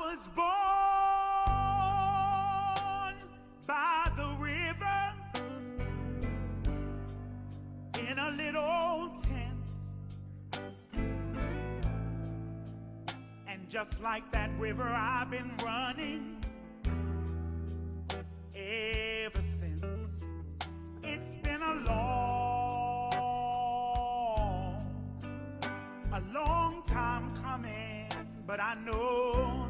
was born by the river in a little old tent. And just like that river, I've been running ever since. It's been a long time coming, but I know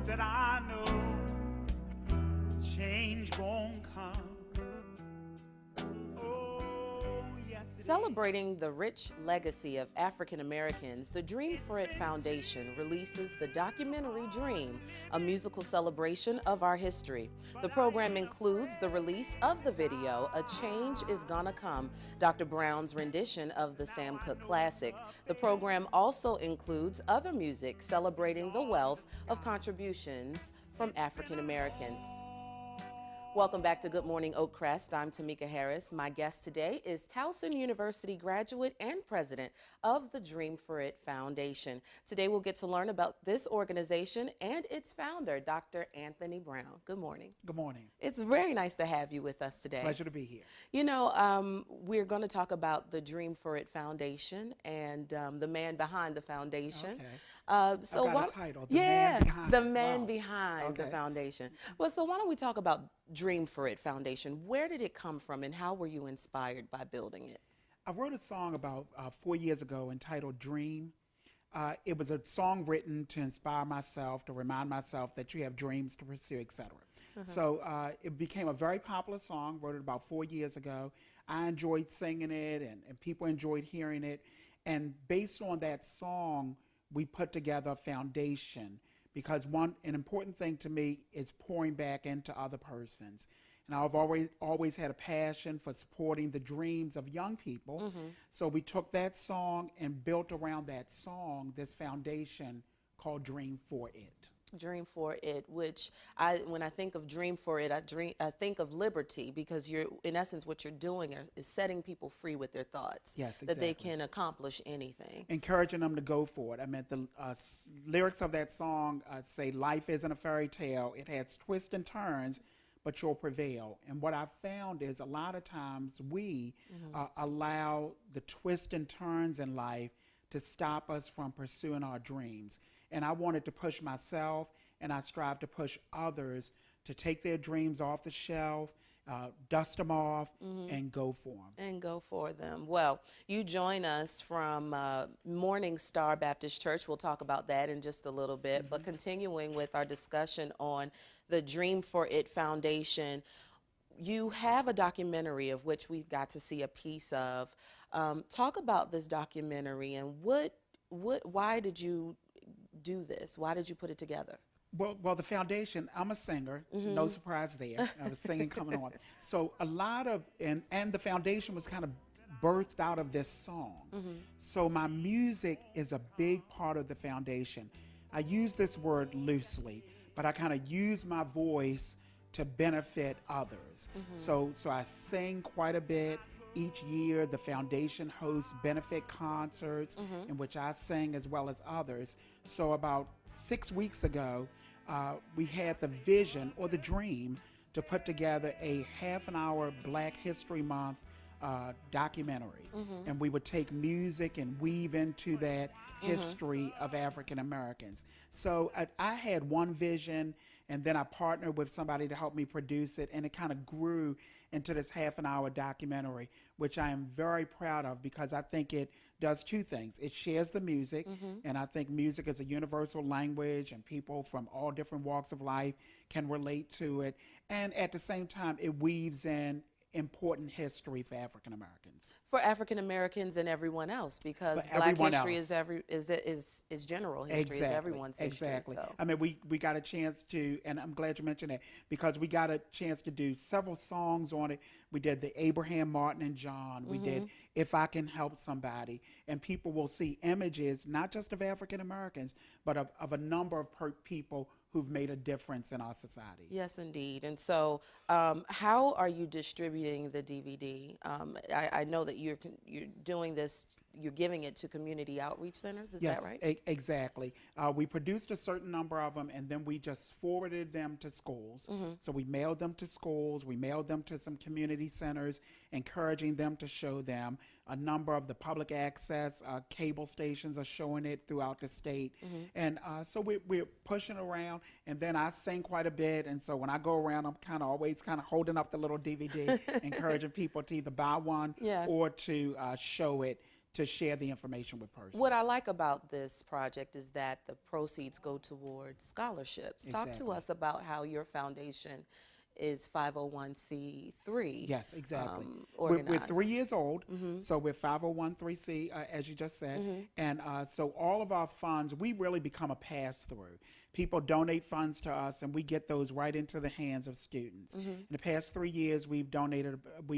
change gon' come. Oh, yes, it Celebrating the rich legacy of African Americans, the Dream for It Foundation releases the documentary Dream, a musical celebration of our history. The program includes the release of the video, A Change Is Gonna Come, Dr. Brown's rendition of the Sam Cooke classic. The program also includes other music celebrating the wealth of contributions from African Americans. Welcome back to Good Morning Oakcrest. I'm Tamika Harris. My guest today is Towson University graduate and president of the Dream for It Foundation. Today we'll get to learn about this organization and its founder, Dr. Anthony Brown. Good morning. Good morning. It's very nice to have you with us today. Pleasure to be here. You know, we're going to talk about the Dream for It Foundation and the man behind the foundation. Okay. So I've got a title, The Man Behind. Wow. Behind the Okay. foundation. Well, so why don't we talk about Dream for It Foundation? Where did it come from and how were you inspired by building it? I wrote a song about 4 years ago entitled Dream. It was a song written to inspire myself, to remind myself that you have dreams to pursue, etc. So it became a very popular song, wrote it about 4 years ago. I enjoyed singing it and people enjoyed hearing it. And based on that song, we put together a foundation because an important thing to me is pouring back into other persons. And I've always had a passion for supporting the dreams of young people. So we took that song and built around that song this foundation called Dream for It. Dream for It, which when I think of Dream for It, I think of liberty, because you're, in essence, what you're doing is setting people free with their thoughts. Yes, that they exactly. can accomplish anything. Encouraging them to go for it. I mean, the lyrics of that song say, life isn't a fairy tale. It has twists and turns, but you'll prevail. And what I've found is a lot of times we allow the twists and turns in life to stop us from pursuing our dreams. And I wanted to push myself, and I strive to push others to take their dreams off the shelf, dust them off, and go for them. And go for them. Well, you join us from Morning Star Baptist Church. We'll talk about that in just a little bit. But continuing with our discussion on the Dream for It Foundation, you have a documentary of which we got to see a piece of. Talk about this documentary and why did you do this? Why did you put it together? Well, the foundation, I'm a singer, no surprise there. I was singing coming on. So a lot of, and the foundation was kind of birthed out of this song. So my music is a big part of the foundation. I use this word loosely, but I kind of use my voice to benefit others. So I sing quite a bit. Each year, the foundation hosts benefit concerts in which I sing as well as others. So about 6 weeks ago, we had the vision or the dream to put together a half-an-hour Black History Month documentary. And we would take music and weave into that history of African Americans. So I had one vision, and then I partnered with somebody to help me produce it, and it kind of grew into this half-an-hour documentary, which I am very proud of because I think it does two things. It shares the music, and I think music is a universal language, and people from all different walks of life can relate to it. And at the same time, it weaves in important history for African Americans. For African Americans and everyone else, because For Black everyone history else. is general history, is everyone's history. Exactly. So. I mean, we got a chance to, and I'm glad you mentioned that, because we got a chance to do several songs on it. We did the Abraham, Martin, and John. We did If I Can Help Somebody. And people will see images, not just of African Americans, but of a number of people who've made a difference in our society. Yes, indeed. And so how are you distributing the DVD? I know that you're doing this you're giving it to community outreach centers. Is Yes, that right? exactly. We produced a certain number of them, and then we just forwarded them to schools. So we mailed them to schools. We mailed them to some community centers, encouraging them to show them. A number of the public access cable stations are showing it throughout the state. And so we're pushing around, and then I sing quite a bit. And so when I go around, I'm kind of always kind of holding up the little DVD, encouraging people to either buy one Yes. or to show it, to share the information with persons. What I like about this project is that the proceeds go towards scholarships. Talk to Exactly. us about how your foundation is 501c3. Yes, exactly. We're Organized. 3 years old, so we're 501c, as you just said. And so all of our funds, we really become a pass-through. People donate funds to us, and we get those right into the hands of students. In the past 3 years, we've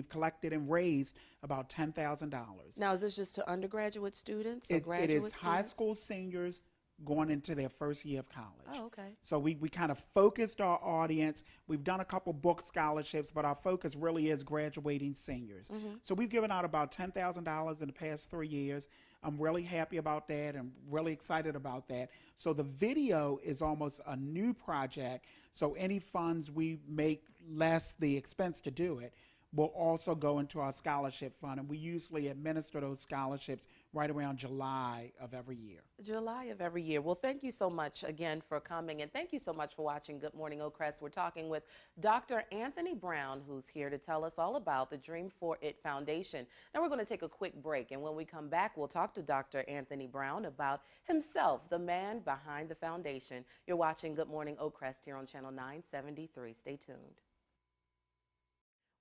collected and raised about $10,000. Now, is this just to undergraduate students or It graduate is students? high school seniors going into their first year of college. Oh, okay. So we kind of focused our audience. We've done a couple book scholarships, but our focus really is graduating seniors. So we've given out about $10,000 in the past 3 years. I'm really happy about that and really excited about that. So the video is almost a new project. So any funds we make less the expense to do it will also go into our scholarship fund, and we usually administer those scholarships right around July of every year. July of every year. Well, thank you so much again for coming, and thank you so much for watching Good Morning Oak Crest. We're talking with Dr. Anthony Brown, who's here to tell us all about the Dream for It Foundation. Now we're going to take a quick break, and when we come back, we'll talk to Dr. Anthony Brown about himself, the man behind the foundation. You're watching Good Morning Oak Crest here on Channel 973. Stay tuned.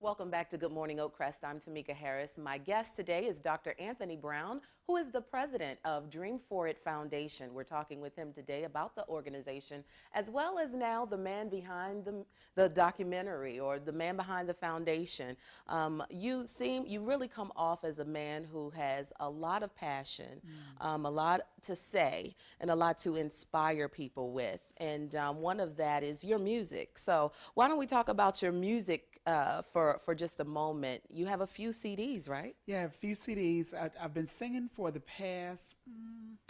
Welcome back to Good Morning Oak Crest. I'm Tamika Harris. My guest today is Dr. Anthony Brown, who is the president of Dream for It Foundation. We're talking with him today about the organization, as well as now the man behind the documentary, or the man behind the foundation. You really come off as a man who has a lot of passion, a lot to say, and a lot to inspire people with. And one of that is your music. So why don't we talk about your music for just a moment? You have a few CDs, right? Yeah, a few CDs. I've been singing for the past,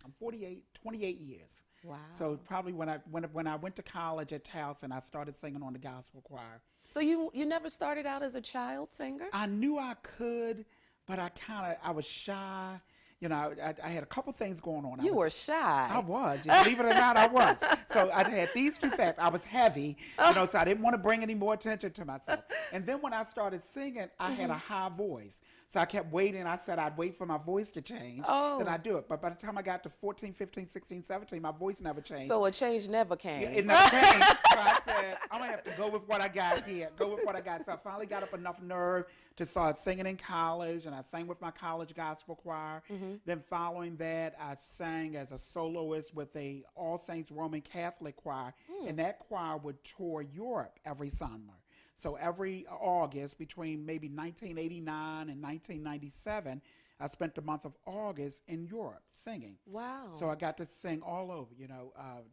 I'm 28 years. Wow. So probably when I went to college at Towson, I started singing on the gospel choir. So you never started out as a child singer? I knew I could, but I was shy. You know, I had a couple things going on. You were shy. I was. Believe it or not, I was. So I had these two factors. I was heavy, so I didn't want to bring any more attention to myself. And then when I started singing, I had a high voice. So I kept waiting. I said I'd wait for my voice to change, then I'd do it. But by the time I got to 14, 15, 16, 17, my voice never changed. So a change never came. It never came. So I said, I'm going to have to go with what I got here. Go with what I got. So I finally got up enough nerve to start singing in college, and I sang with my college gospel choir. Then following that, I sang as a soloist with a All Saints Roman Catholic choir, and that choir would tour Europe every summer. So every August, between maybe 1989 and 1997, I spent the month of August in Europe singing. Wow. So I got to sing all over,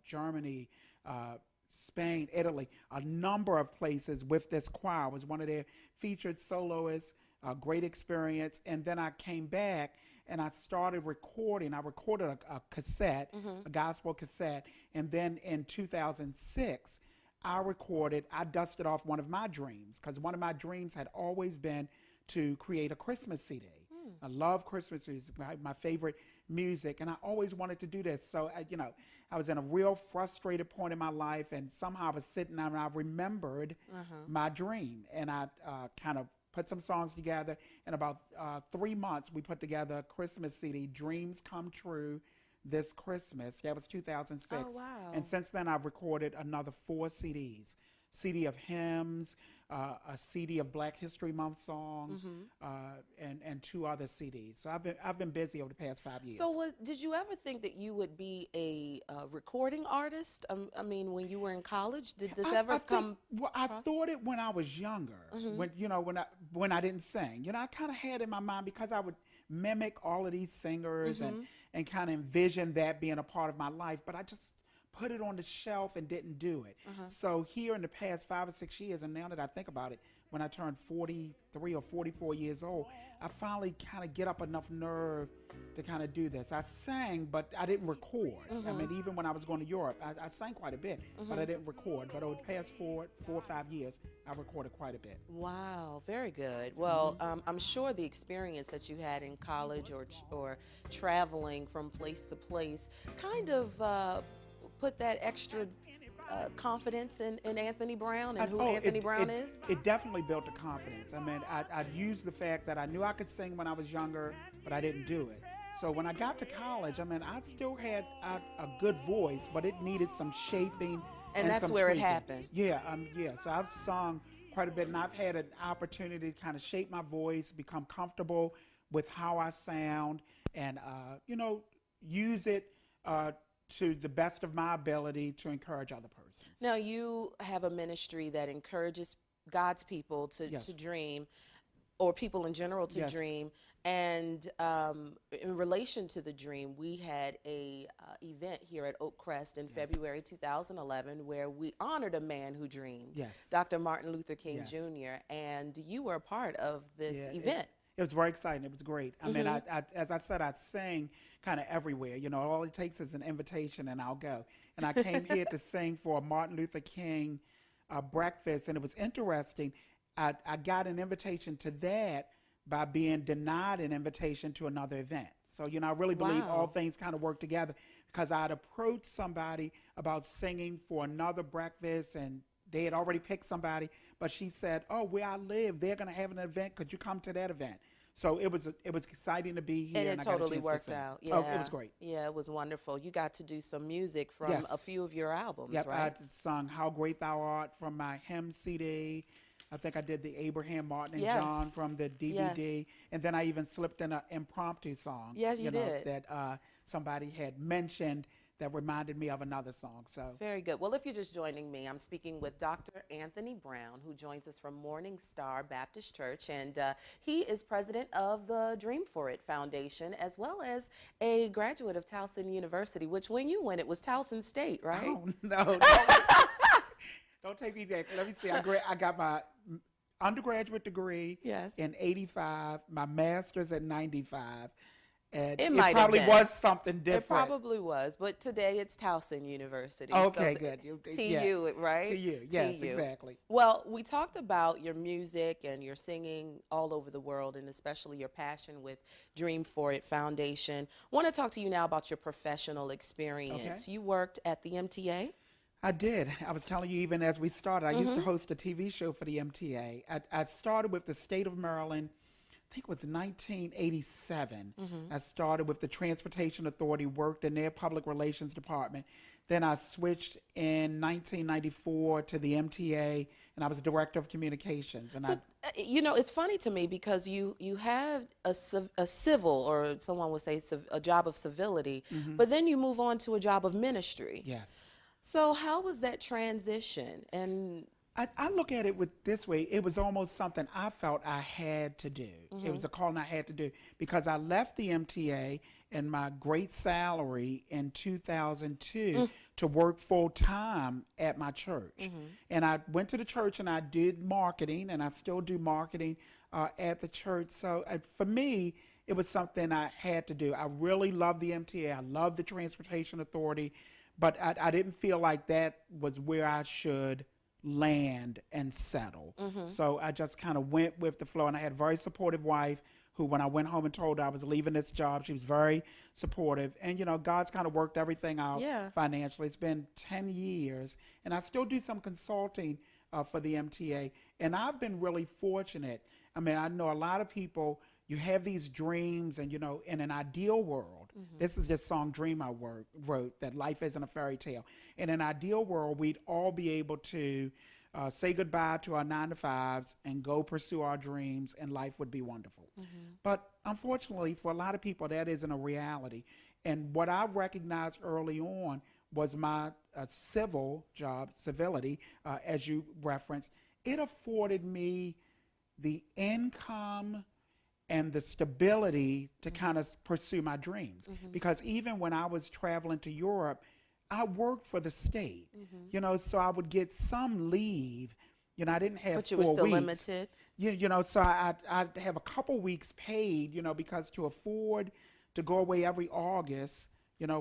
Germany, Spain, Italy, a number of places with this choir. I was one of their featured soloists, a great experience. And then I came back and I started recording. I recorded a cassette, a gospel cassette. And then in 2006, I dusted off one of my dreams, because one of my dreams had always been to create a Christmas CD. I love Christmas music, my favorite music, and I always wanted to do this. So, I was in a real frustrated point in my life, and somehow I was sitting down and I remembered my dream, and I kind of put some songs together. In about 3 months, we put together a Christmas CD, Dreams Come True This Christmas. That was 2006. Oh, wow. And since then, I've recorded another 4 CDs. CD of hymns, a CD of Black History Month songs, and 2 other CDs. So I've been busy over the past 5 years. So did you ever think that you would be a recording artist? I mean, when you were in college, did this ever come? Well, I thought it when I was younger. When I didn't sing. I kind of had in my mind, because I would mimic all of these singers and kind of envision that being a part of my life, but I just put it on the shelf and didn't do it. So here in the past 5 or 6 years, and now that I think about it, when I turned 43 or 44 years old, I finally kind of get up enough nerve to kind of do this. I sang, but I didn't record. I mean, even when I was going to Europe, I sang quite a bit, but I didn't record. But over the past 4 or 5 years, I recorded quite a bit. Wow, very good. Well, I'm sure the experience that you had in college or traveling from place to place kind of put that extra confidence in Anthony Brown and who Anthony Brown is? It definitely built the confidence. I mean, I used the fact that I knew I could sing when I was younger, but I didn't do it. So when I got to college, I mean, I still had a good voice, but it needed some shaping and that's some where tweaking. it happened. Yeah, So I've sung quite a bit, and I've had an opportunity to kind of shape my voice, become comfortable with how I sound, and use it to the best of my ability to encourage other persons. Now, you have a ministry that encourages God's people to dream, or people in general to dream. And in relation to the dream, we had a event here at Oak Crest in February 2011 where we honored a man who dreamed, Dr. Martin Luther King Jr., and you were a part of this event. It was very exciting. It was great. I mean, I, as I said, I sang kind of everywhere. You know, all it takes is an invitation and I'll go. And I came here to sing for a Martin Luther King breakfast, and it was interesting. I got an invitation to that by being denied an invitation to another event. So, I really believe all things kind of work together, because I'd approached somebody about singing for another breakfast, and they had already picked somebody, but she said, "Oh, where I live, they're going to have an event. Could you come to that event?" So it was exciting to be here, and it totally worked out. Yeah. Oh, it was great. Yeah, it was wonderful. You got to do some music from a few of your albums, right? I sung "How Great Thou Art" from my hymn CD. I think I did the Abraham, Martin, and John from the DVD, and then I even slipped in an impromptu song. Yes, you did. That somebody had mentioned that reminded me of another song. So very good. Well, if you're just joining me, I'm speaking with Dr. Anthony Brown, who joins us from Morning Star Baptist Church, and he is president of the Dream For It Foundation, as well as a graduate of Towson University, which when you went, it was Towson State, right? Oh, no. Don't take me there. Let me see. I got my undergraduate degree in 85, my master's at 95. And it probably was something different. It probably was, but today it's Towson University. Okay, so good. TU, right? TU, yes, exactly. Well, we talked about your music and your singing all over the world, and especially your passion with Dream For It Foundation. I want to talk to you now about your professional experience. Okay. You worked at the MTA? I did. I was telling you, even as we started, I used to host a TV show for the MTA. I started with the state of Maryland. I think it was 1987. I started with the Transportation Authority, worked in their public relations department. Then I switched in 1994 to the MTA, and I was director of communications. And it's funny to me because you have a civil, or someone would say a job of civility, but then you move on to a job of ministry. Yes. So how was that transition? And I look at it this way. It was almost something I felt I had to do. It was a calling I had to do, because I left the MTA and my great salary in 2002 to work full time at my church. And I went to the church and I did marketing, and I still do marketing at the church. So for me, it was something I had to do. I really love the MTA. I love the Transportation Authority, but I didn't feel like that was where I should land and settle. So I just kind of went with the flow, and I had a very supportive wife who, when I went home and told her I was leaving this job, she was very supportive. And, God's kind of worked everything out financially. It's been 10 years, and I still do some consulting for the MTA. And I've been really fortunate. I mean, I know a lot of people, you have these dreams, and, in an ideal world, this is this song Dream I wrote, that life isn't a fairy tale. In an ideal world, we'd all be able to say goodbye to our 9-to-5s and go pursue our dreams, and life would be wonderful. But unfortunately, for a lot of people, that isn't a reality. And what I recognized early on was my civil job, civility, as you referenced. It afforded me the income and the stability to kind of pursue my dreams. Because even when I was traveling to Europe, I worked for the state, so I would get some leave, I didn't have But you 4 were still weeks. limited. So I have a couple weeks paid, because to afford to go away every August,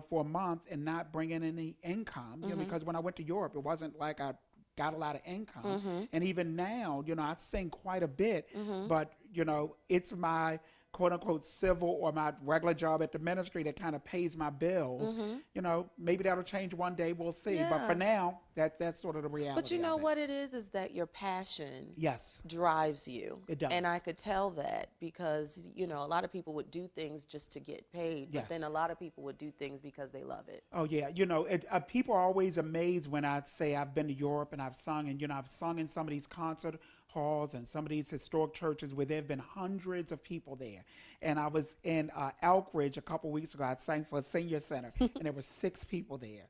for a month and not bring in any income, because when I went to Europe, it wasn't like I got a lot of income. And even now, I sing quite a bit, but, it's my quote unquote civil or my regular job at the ministry that kind of pays my bills. Maybe that'll change one day. We'll see. But for Yeah. now, that's sort of the reality. But you know of it. what it is that your passion Yes, drives you. it does. And I could tell that because, a lot of people would do things just to get paid, but Yes. then a lot of people would do things because they love it. Oh yeah, people are always amazed when I say I've been to Europe and I've sung, and I've sung in some of these concert halls and some of these historic churches where there have been hundreds of people there. And I was in Elkridge a couple weeks ago. I sang for a senior center, and there were 6 people there,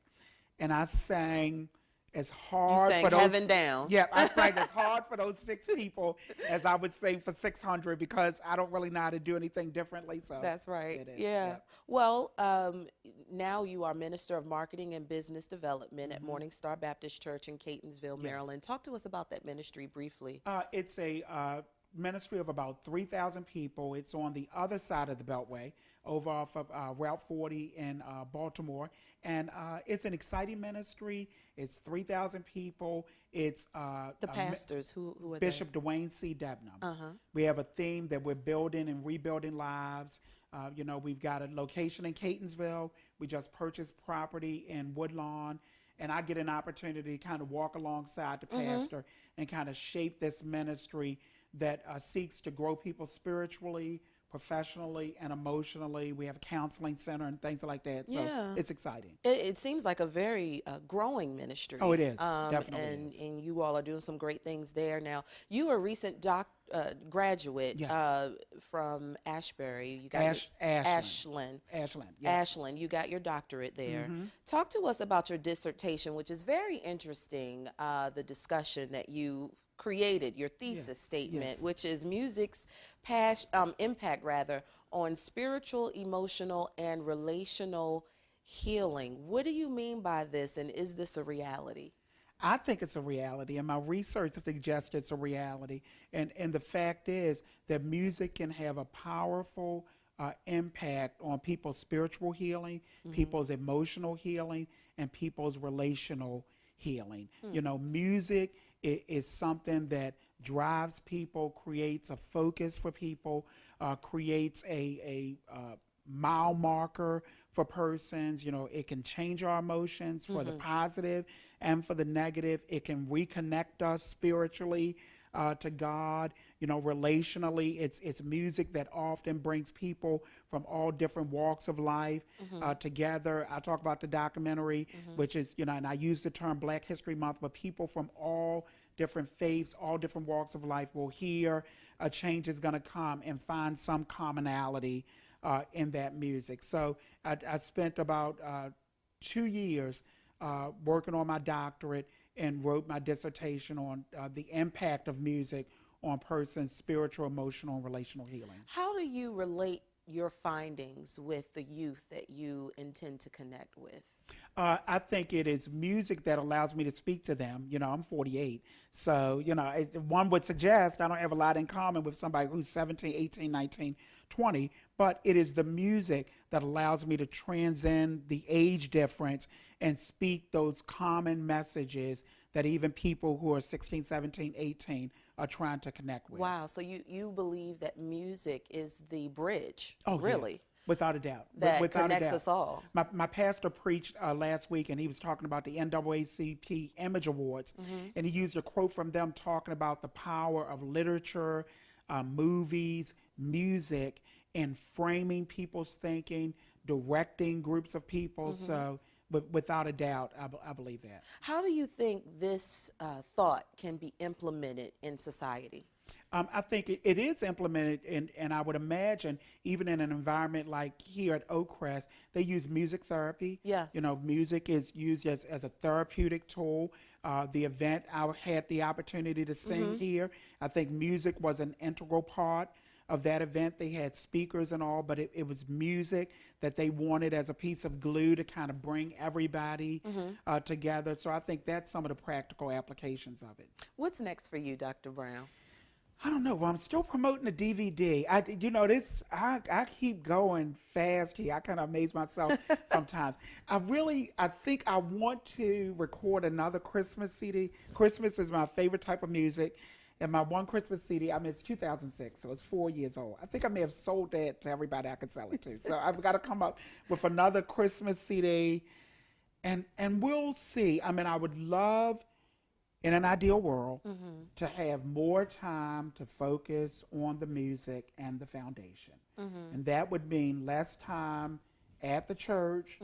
and I sang as hard sang for those. Heaven Down. Yeah, I sang as hard for those 6 people as I would sing for 600 because I don't really know how to do anything differently. So That's right. it is. Yeah. Well, now you are Minister of Marketing and Business Development at Morning Star Baptist Church in Catonsville, Maryland. Talk to us about that ministry briefly. It's a ministry of about 3,000 people. It's on the other side of the Beltway, over off of Route 40 in Baltimore. And it's an exciting ministry. It's 3,000 people. It's The pastors, who are Bishop Dwayne C. Debnam. We have a theme that we're building and rebuilding lives. We've got a location in Catonsville. We just purchased property in Woodlawn. And I get an opportunity to kind of walk alongside the pastor and kind of shape this ministry that seeks to grow people spiritually, professionally, and emotionally. We have a counseling center and things like that. So Yeah. it's exciting. It seems like a very growing ministry. Oh, it is. Definitely is. And you all are doing some great things there. Now, you were a recent graduate Yes. from Ashbury. You got Ashland. Ashland. Yeah. Ashland. You got your doctorate there. Talk to us about your dissertation, which is very interesting, the discussion that you created, your thesis statement, Yes. which is music's impact on spiritual, emotional, and relational healing. What do you mean by this, and is this a reality? I think it's a reality, and my research suggests it's a reality. And the fact is that music can have a powerful impact on people's spiritual healing, people's emotional healing, and people's relational healing. Music is something that drives people, creates a focus for people, creates a mile marker for persons. It can change our emotions for the positive and for the negative. It can reconnect us spiritually to God. Relationally, it's music that often brings people from all different walks of life together. I talk about the documentary, which is, and I use the term Black History Month, but people from all different faiths, all different walks of life will hear a change is going to come and find some commonality in that music. So I spent about 2 years working on my doctorate and wrote my dissertation on the impact of music on persons' spiritual, emotional, and relational healing. How do you relate your findings with the youth that you intend to connect with? I think it is music that allows me to speak to them. I'm 48. So, one would suggest I don't have a lot in common with somebody who's 17, 18, 19, 20, but it is the music that allows me to transcend the age difference and speak those common messages that even people who are 16, 17, 18 are trying to connect with. Wow. So you believe that music is the bridge, Oh, really? yeah. Without a doubt. That Without connects a doubt. us all. My pastor preached last week, and he was talking about the NAACP Image Awards, and he used a quote from them talking about the power of literature, movies, music, in framing people's thinking, directing groups of people. So, but without a doubt, I believe that. How do you think this thought can be implemented in society? I think it is implemented, and I would imagine even in an environment like here at Oakcrest, they use music therapy. Yes. Music is used as a therapeutic tool. The event, I had the opportunity to sing here. I think music was an integral part of that event. They had speakers and all, but it was music that they wanted as a piece of glue to kind of bring everybody together. So I think that's some of the practical applications of it. What's next for you, Dr. Brown? I don't know. Well, I'm still promoting the DVD. I keep going fast here. I kind of amaze myself sometimes. I think I want to record another Christmas CD. Christmas is my favorite type of music. And my one Christmas CD, it's 2006, so it's 4 years old. I think I may have sold that to everybody I could sell it to. So I've got to come up with another Christmas CD, and we'll see. I would love, in an ideal world, to have more time to focus on the music and the foundation. And that would mean less time at the church,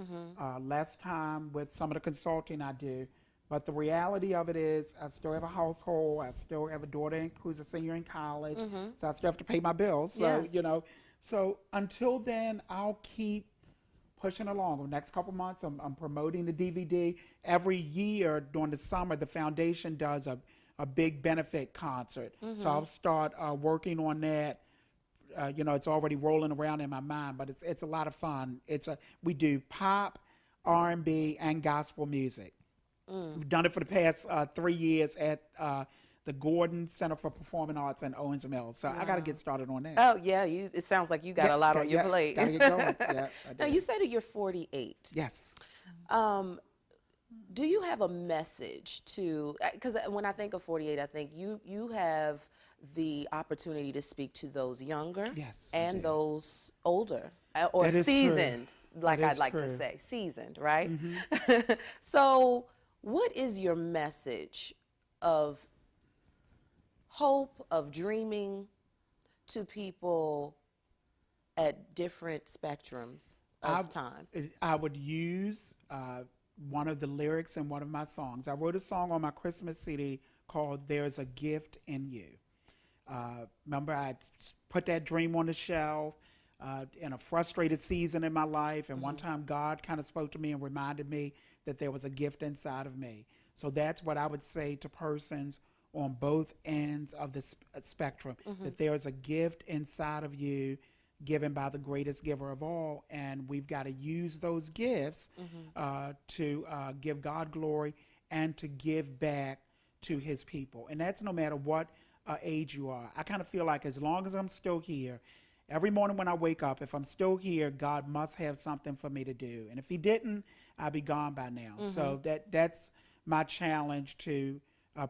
less time with some of the consulting I do. But the reality of it is I still have a household. I still have a daughter who's a senior in college. So I still have to pay my bills. So, Yes. So until then, I'll keep pushing along. The next couple months, I'm promoting the DVD. Every year during the summer, the foundation does a big benefit concert. So I'll start working on that. It's already rolling around in my mind, but it's a lot of fun. We do pop, R&B, and gospel music. We've done it for the past 3 years at the Gordon Center for Performing Arts in Owens Mills. So I got to get started on that. Oh, yeah. It sounds like you got a lot on your plate. Got to get going. Yeah, Now, you said that you're 48. Yes. Do you have a message to, because when I think of 48, I think you have the opportunity to speak to those younger Yes, I and do. those older or That is true. seasoned, like That I'd is like to true. say, seasoned, right? So what is your message of hope, of dreaming to people at different spectrums of time? I would use one of the lyrics in one of my songs. I wrote a song on my Christmas CD called There's a Gift in You. Remember, I put that dream on the shelf in a frustrated season in my life, and one time God kind of spoke to me and reminded me that there was a gift inside of me. So that's what I would say to persons on both ends of the spectrum, that there's a gift inside of you given by the greatest giver of all, and we've got to use those gifts to give God glory and to give back to his people. And that's no matter what age you are. I kind of feel like as long as I'm still here, every morning when I wake up, if I'm still here, God must have something for me to do. And if he didn't, I'd be gone by now. So that's my challenge to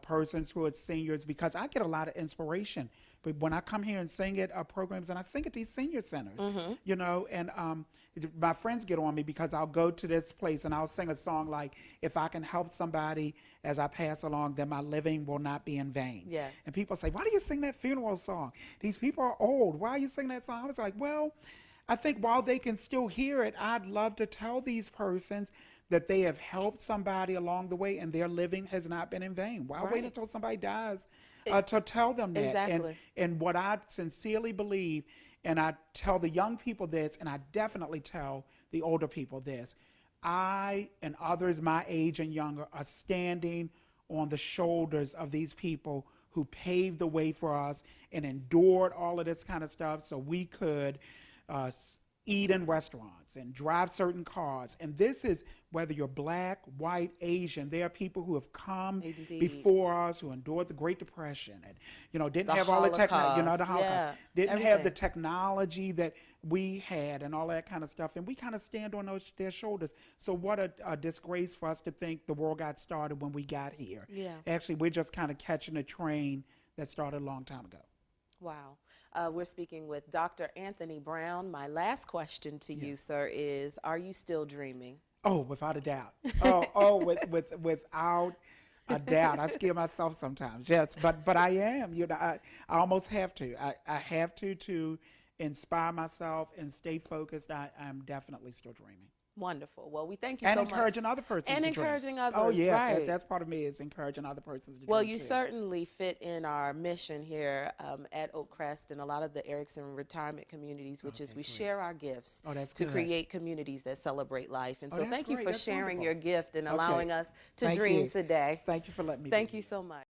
persons who are seniors, because I get a lot of inspiration. But when I come here and sing at programs, and I sing at these senior centers, and my friends get on me because I'll go to this place and I'll sing a song like, if I can help somebody as I pass along, then my living will not be in vain. Yes. And people say, why do you sing that funeral song? These people are old. Why are you singing that song? I was like, well, I think while they can still hear it, I'd love to tell these persons that they have helped somebody along the way and their living has not been in vain. Why wait until somebody dies to tell them that? Exactly. And what I sincerely believe, and I tell the young people this, and I definitely tell the older people this, I and others my age and younger are standing on the shoulders of these people who paved the way for us and endured all of this kind of stuff so we could eat in restaurants and drive certain cars. And this is whether you're black, white, Asian. There are people who have come before us who endured the Great Depression and, didn't have all the technology, the Holocaust, didn't have the technology that we had and all that kind of stuff. And we kind of stand on their shoulders. So what a disgrace for us to think the world got started when we got here. Yeah. Actually, we're just kind of catching a train that started a long time ago. Wow. We're speaking with Dr. Anthony Brown. My last question to you, sir, is, are you still dreaming? Oh, without a doubt. Without a doubt. I scare myself sometimes, yes, but I am. I almost have to. I have to inspire myself and stay focused. I'm definitely still dreaming. Wonderful. Well, we thank you and so much. encouraging other persons And to dream. encouraging others, Oh, yeah. right. That's part of me, is encouraging other persons to Well, dream, you too. certainly fit in our mission here at Oakcrest and a lot of the Erickson retirement communities, which is we share our gifts to good. create communities that celebrate life. And so that's thank you great. for That's sharing wonderful. your gift and Okay. allowing us to Thank dream you. today. Thank you for letting me Thank be you here. so much.